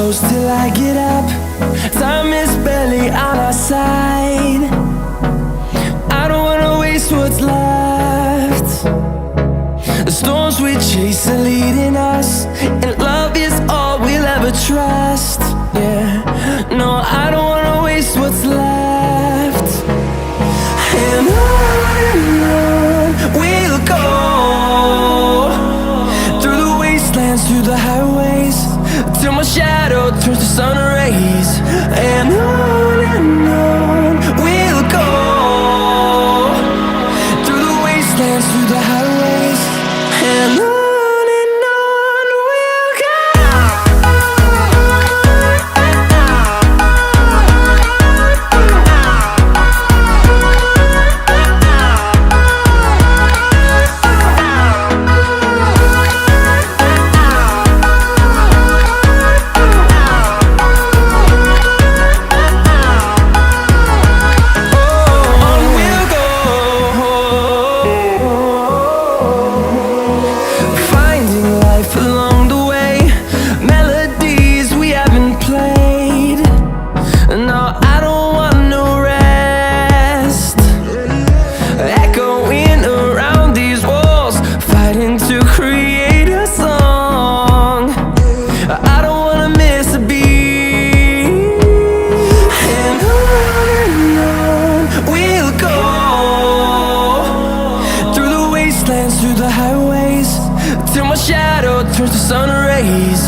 close till I get up. Time is barely on our side. I don't wanna waste what's left. The storms we chase are leading us, and love is all we'll ever trust. Yeah, no, I don't wanna waste what's left. And on we'll go, through the wastelands, through the highways, till my shadow turns to sun rays. And on we'll go, through the wastelands, through the highways, and on. Through the highways, till my shadow turns to sun rays.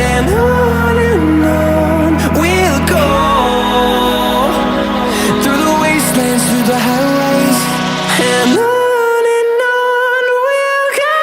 And on we'll go, through the wastelands, through the highways, and on we'll go.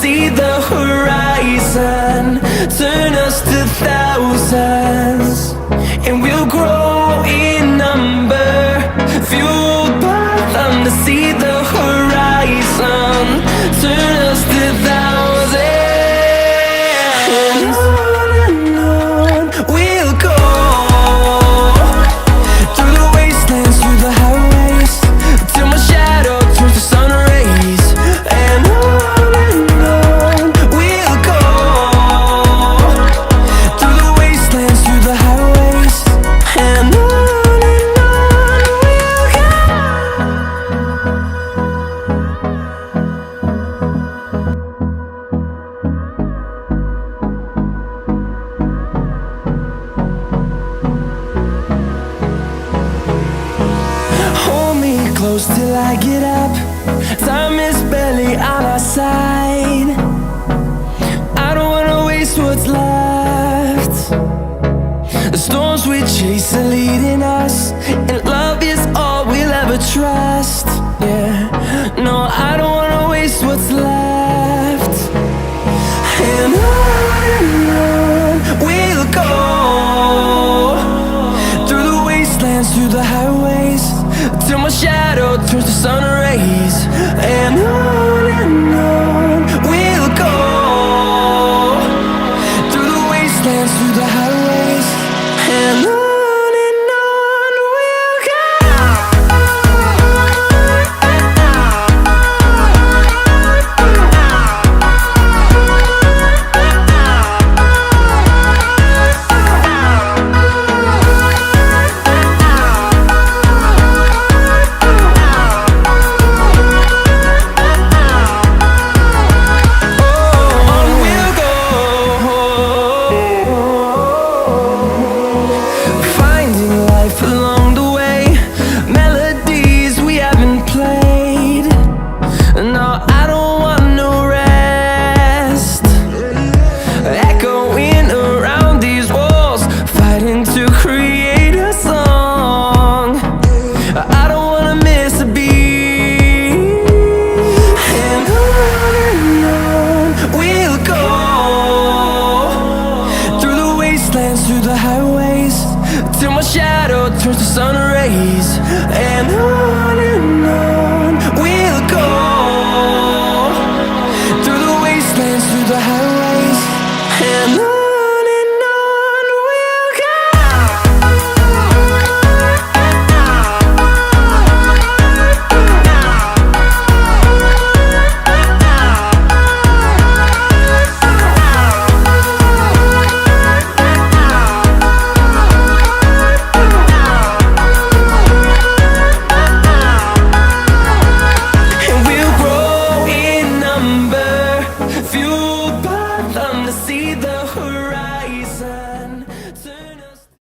See the horizon turn us to thousands, and we'll grow in number, fueled by them to see the horizon turn us to thousands. And on we'll go, through the wastelands, through the highways, till my shadow turns to sun rays. And close till I get up. Time is barely on our side. I don't wanna waste what's left. The storms we chase are leading us, and love is all we'll ever trust. Yeah, no, I don't wanna waste what's left. And on we'll go, through the wastelands, through the highways, till my shadow turns to sun rays. And on